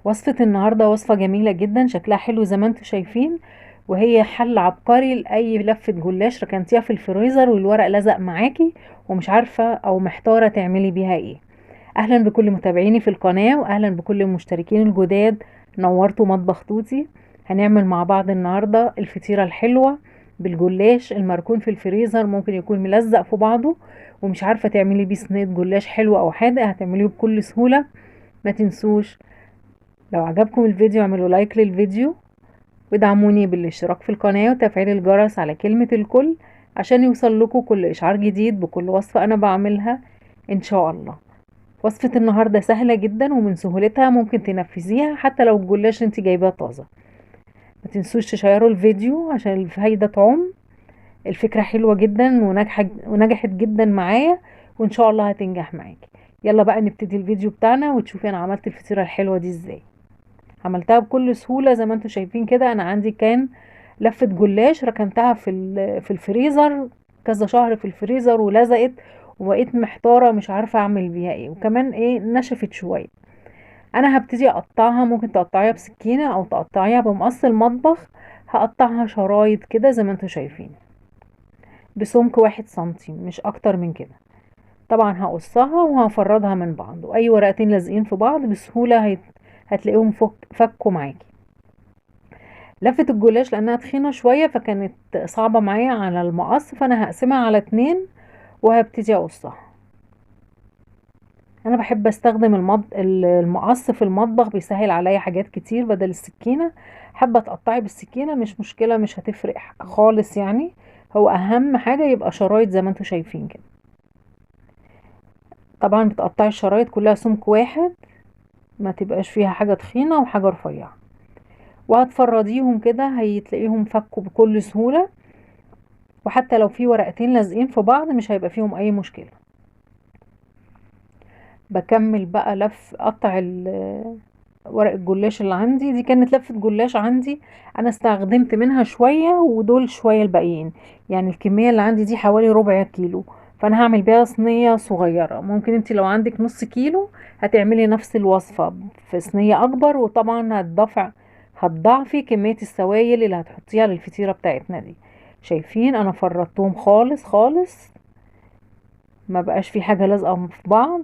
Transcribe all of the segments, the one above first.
وصفة النهاردة وصفة جميلة جدا، شكلها حلو زي ما انتم شايفين. وهي حل عبقري لأي لفة جلاش ركنتيها في الفريزر والورق لزق معاكي ومش عارفة او محتارة تعملي بيها ايه. اهلا بكل متابعيني في القناة واهلا بكل المشتركين الجداد. نورتوا مطبخ توتي. هنعمل مع بعض النهاردة الفطيرة الحلوة بالجلاش المركون في الفريزر، ممكن يكون ملزق في بعضه ومش عارفة تعملي بيه صينية جلاش حلوة او حادق، هتعمليه بكل سهولة. ما تنسوش لو عجبكم الفيديو اعملوا لايك للفيديو وادعموني بالاشتراك في القناة وتفعيل الجرس على كلمة الكل عشان يوصل لكم كل اشعار جديد بكل وصفة انا بعملها ان شاء الله. وصفة النهاردة سهلة جدا ومن سهولتها ممكن تنفذيها حتى لو الجلاش انت جايباه طازة. ما تنسوش تشيروا الفيديو عشان الفايدة تعم. الفكرة حلوة جدا ونجحت جدا معايا وان شاء الله هتنجح معاكي. يلا بقى نبتدي الفيديو بتاعنا وتشوفي انا عملت الفطيرة الحلوة دي ازاي. عملتها بكل سهولة زي ما انتم شايفين كده. انا عندي كان لفة جلاش ركنتها في الفريزر كذا شهر في الفريزر ولزقت وبقيت محتارة مش عارفة اعمل بيها ايه، وكمان ايه نشفت شوية. انا هبتدي اقطعها، ممكن تقطعيها بسكينة او تقطعيها بمقص المطبخ. هقطعها شرايط كده زي ما انتم شايفين بسمك 1 سنتي مش اكتر من كده. طبعا هقصها وهفردها من بعض، واي ورقتين لازقين في بعض بسهولة هتلاقيهم فكوا معاكي. لفة الجلاش لانها تخينة شوية فكانت صعبة معايا على المقص، فانا هقسمها على 2 وهبتدي اقصها. انا بحب استخدم المقص في المطبخ، بيسهل عليا حاجات كتير بدل السكينة. حابة تقطعي بالسكينة مش مشكلة، مش هتفرق خالص يعني. هو اهم حاجة يبقى شرايط زي ما انتم شايفين كده. طبعا بتقطعي الشرايط كلها سمك واحد، ما تبقاش فيها حاجة تخينة وحاجة رفيعة، وهتفرديهم كده هيتلاقيهم فكوا بكل سهولة. وحتى لو في ورقتين لازقين في بعض مش هيبقى فيهم اي مشكلة. بكمل بقى اقطع ورق الجلاش اللي عندي. دي كانت لفة جلاش عندي، انا استخدمت منها شوية ودول شوية الباقيين. يعني الكمية اللي عندي دي حوالي ربع كيلو، فانا هعمل بيها صينية صغيرة. ممكن انت لو عندك نص كيلو هتعملي نفس الوصفة في صينية اكبر، وطبعا هتضاعفي كمية السوائل اللي هتحطيها للفطيرة بتاعتنا دي. شايفين انا فردتهم خالص خالص، ما بقاش في حاجة لازقة في بعض.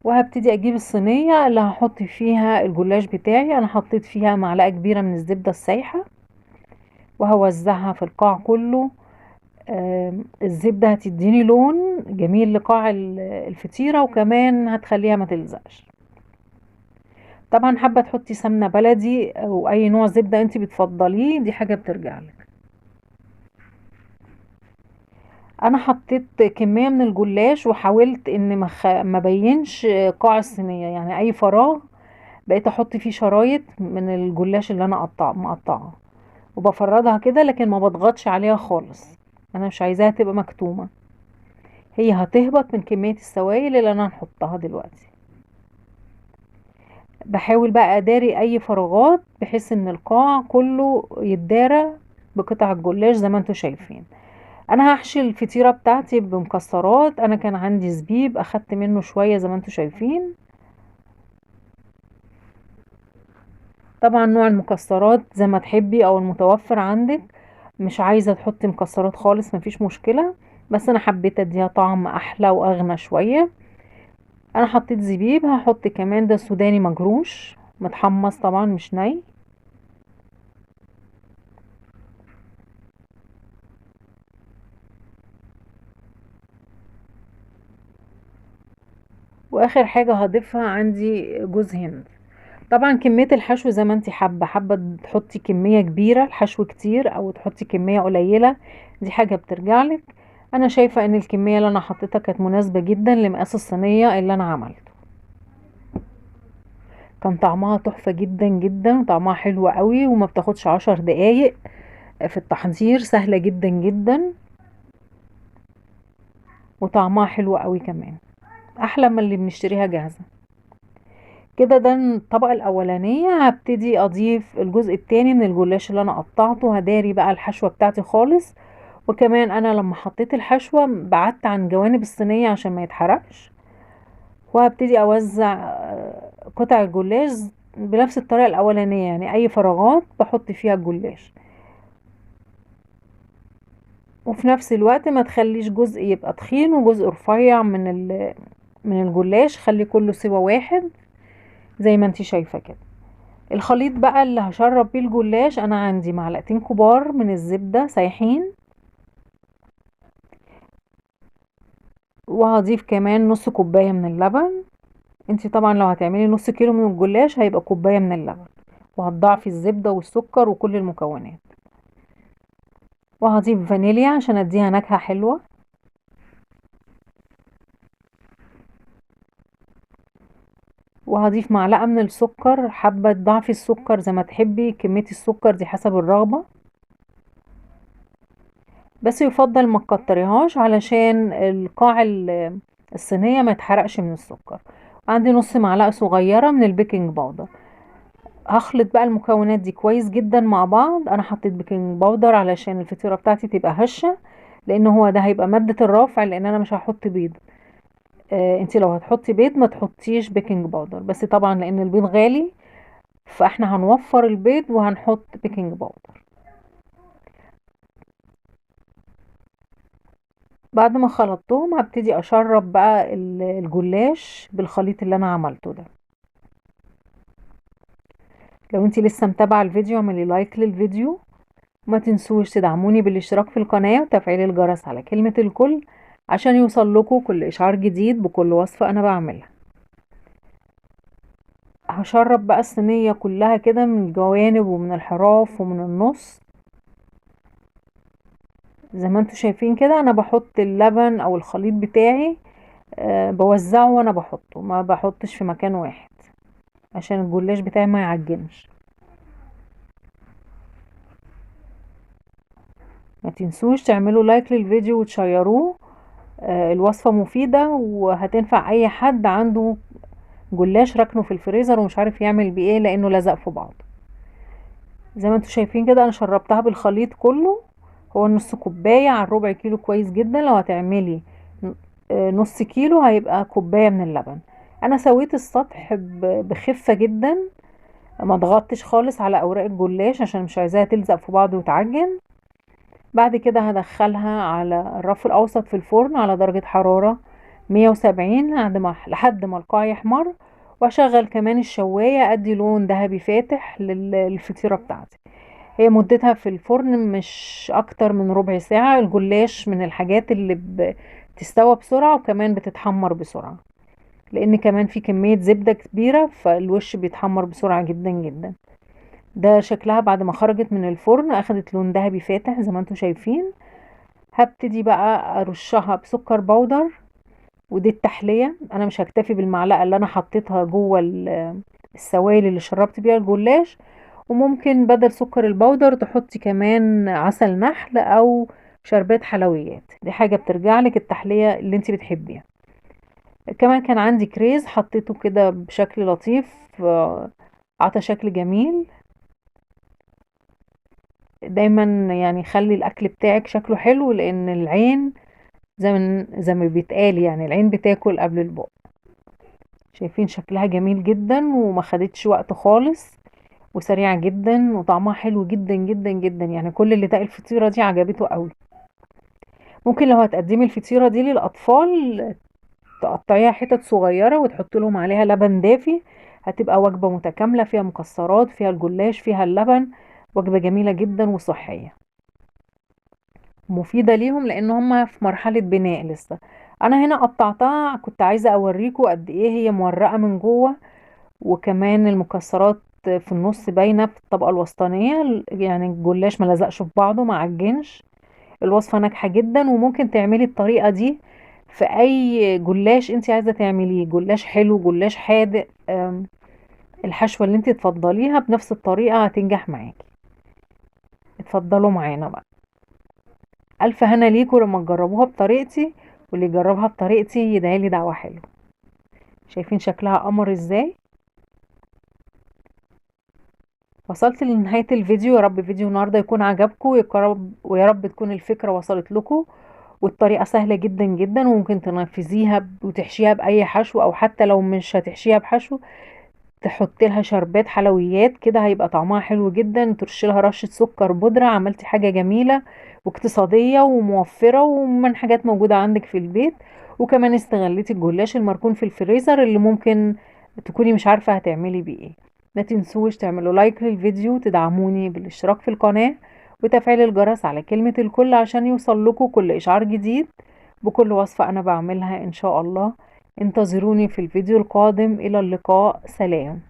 وهبتدي اجيب الصينية اللي هحط فيها الجلاش بتاعي. انا حطيت فيها معلقة كبيرة من الزبدة السايحة وهوزعها في القاع كله. الزبدة هتديني لون جميل لقاع الفطيرة وكمان هتخليها ما تلزقش. طبعا حابة تحطي سمنة بلدي او اي نوع زبدة انت بتفضليه، دي حاجة بترجعلك. انا حطيت كمية من الجلاش وحاولت ان ما بينش قاع الصينية، يعني اي فراغ بقيت احط فيه شرايط من الجلاش اللي انا مقطعه وبفردها كده، لكن ما بضغطش عليها خالص. انا مش عايزاها تبقى مكتومة، هي هتهبط من كمية السوائل اللي انا هنحطها دلوقتي. بحاول بقى اداري اي فراغات بحيث ان القاع كله يتدارى بقطع الجلاش زي ما انتم شايفين. انا هحشي الفطيرة بتاعتي بمكسرات. انا كان عندي زبيب اخدت منه شوية زي ما انتم شايفين. طبعا نوع المكسرات زي ما تحبي او المتوفر عندك. مش عايزة تحطي مكسرات خالص مفيش مشكلة، بس انا حبيت اديها طعم احلى واغنى شوية. انا حطيت زبيب، هحط كمان ده سوداني مجروش متحمص طبعا مش ني. واخر حاجة هضيفها عندي جوز هند. طبعا كمية الحشو زي ما انت حابة تحطي كمية كبيرة الحشو كتير او تحطي كمية قليلة، دي حاجة بترجعلك. انا شايفة ان الكمية اللي انا حطيتها كانت مناسبة جدا لمقاس الصينية اللي انا عملته. كان طعمها تحفة جدا جدا وطعمها حلو قوي وما بتاخدش 10 دقايق في التحضير، سهلة جدا جدا وطعمها حلو قوي كمان، احلى من اللي بنشتريها جاهزة. كده ده الطبقة الاولانية. هبتدي اضيف الجزء التاني من الجلاش اللي انا قطعته. هداري بقى الحشوة بتاعتي خالص، وكمان انا لما حطيت الحشوة بعدت عن جوانب الصينية عشان ما يتحرقش. وهبتدي اوزع قطع الجلاش بنفس الطريقة الاولانية، يعني اي فراغات بحط فيها الجلاش، وفي نفس الوقت ما تخليش جزء يبقى تخين وجزء رفيع من الجلاش، خلي كله سوا واحد زي ما انتي شايفة كده. الخليط بقى اللي هشرب بيه الجلاش، انا عندي معلقتين كبار من الزبدة سايحين، وهضيف كمان نص كوباية من اللبن. انتي طبعا لو هتعملي نص كيلو من الجلاش هيبقى كوباية من اللبن، وهتضاعفي الزبدة والسكر وكل المكونات، وهضيف فانيليا عشان اديها نكهة حلوة، وهضيف معلقة من السكر، حابة تضاعفي السكر زي ما تحبي، كمية السكر دي حسب الرغبة، بس يفضل ما تكتريهاش علشان القاع الصينية ما يتحرقش من السكر. عندي نص معلقة صغيرة من البيكنج باودر. هخلط بقى المكونات دي كويس جدا مع بعض. انا حطيت بيكنج باودر علشان الفطيرة بتاعتي تبقى هشة، لان هو ده هيبقى مادة الرافع، لان انا مش هحط بيض. انتي لو هتحطي بيض ما تحطيش بيكنج باودر، بس طبعا لان البيض غالي فاحنا هنوفر البيض وهنحط بيكنج باودر. بعد ما خلطتهم هبتدي اشرب بقى الجلاش بالخليط اللي انا عملته ده. لو انتي لسه متابعة الفيديو اعملي لايك للفيديو، وما تنسوش تدعموني بالاشتراك في القناة وتفعيل الجرس على كلمة الكل عشان يوصل لكم كل اشعار جديد بكل وصفة انا بعملها. هشرب بقى الصينية كلها كده من الجوانب ومن الحراف ومن النص. زي ما انتوا شايفين كده انا بحط اللبن او الخليط بتاعي، بوزعه وانا بحطه، ما بحطش في مكان واحد عشان الجلاش بتاعي ما يعجنش. ما تنسوش تعملوا لايك للفيديو وتشيروه. الوصفة مفيدة وهتنفع اي حد عنده جلاش ركنه في الفريزر ومش عارف يعمل بيه ايه لانه لزق في بعض. زي ما انتوا شايفين كده انا شربتها بالخليط كله. هو نص كوباية على ربع كيلو كويس جدا. لو هتعملي نص كيلو هيبقى كوباية من اللبن. انا سويت السطح بخفة جدا، ما ضغطتش خالص على اوراق الجلاش عشان مش عايزاها تلزق في بعض وتعجن. بعد كده هدخلها على الرف الاوسط في الفرن على درجة حرارة 170 لحد ما القاع يحمر، واشغل كمان الشواية ادي لون ذهبي فاتح للفطيرة بتاعتي. هي مدتها في الفرن مش اكتر من ربع ساعة. الجلاش من الحاجات اللي بتستوى بسرعة وكمان بتتحمر بسرعة، لان كمان في كمية زبدة كبيرة فالوش بيتحمر بسرعة جدا جدا. ده شكلها بعد ما خرجت من الفرن، اخدت لون ذهبي فاتح زي ما انتم شايفين. هبتدي بقى ارشها بسكر بودر، ودي التحلية. انا مش هكتفي بالمعلقة اللي انا حطيتها جوه السوائل اللي شربت بيها الجلاش، وممكن بدل سكر البودر تحطي كمان عسل نحل او شربات حلويات، دي حاجة بترجع لك التحلية اللي انت بتحبيها. كمان كان عندي كريز حطيته كده بشكل لطيف، عطى شكل جميل. دايما يعني خلي الاكل بتاعك شكله حلو، لان العين زي ما بيتقال يعني العين بتاكل قبل البق. شايفين شكلها جميل جدا وما خدتش وقت خالص، وسريعة جدا وطعمها حلو جدا جدا جدا. يعني كل اللي داق الفطيرة دي عجبته قوي. ممكن لو هتقدمي الفطيرة دي للأطفال تقطعيها حتت صغيرة وتحط لهم عليها لبن دافي، هتبقى وجبة متكاملة فيها مكسرات فيها الجلاش فيها اللبن. وجبة جميلة جدا وصحية، مفيدة ليهم لان هم في مرحلة بناء لسه. انا هنا قطعتها، كنت عايزة اوريكم قد ايه هي مورقة من جوه، وكمان المكسرات في النص باينة في الطبقة الوسطانية، يعني الجلاش ما لزقش في بعضه ما عجنش. الوصفة ناجحة جدا، وممكن تعملي الطريقة دي في اي جلاش انت عايزة تعمليه، جلاش حلو جلاش حادق، الحشوة اللي انت تفضليها بنفس الطريقة هتنجح معاكي. اتفضلوا معانا بقى. الف هنا ليكوا لما تجربوها بطريقتي، واللي يجربها بطريقتي يدعيلي دعوة حلوة. شايفين شكلها قمر ازاي؟ وصلت لنهاية الفيديو. يا رب فيديو النهاردة يكون عجبكم، ويا رب تكون الفكرة وصلت لكم، والطريقة سهلة جدا جدا، وممكن تنفذيها وتحشيها بأي حشو، أو حتى لو مش هتحشيها بحشو تحط لها شربات حلويات كده، هيبقى طعمها حلو جدا. ترش لها رشة سكر بودرة، عملتي حاجة جميلة واقتصادية وموفرة ومن حاجات موجودة عندك في البيت. وكمان استغليتي الجلاش المركون في الفريزر اللي ممكن تكوني مش عارفة هتعملي بيه ايه. ما تنسوش تعملوا لايك للفيديو، تدعموني بالاشتراك في القناة وتفعيل الجرس على كلمة الكل عشان يوصل لكم كل إشعار جديد بكل وصفة أنا بعملها إن شاء الله. انتظروني في الفيديو القادم. إلى اللقاء، سلام.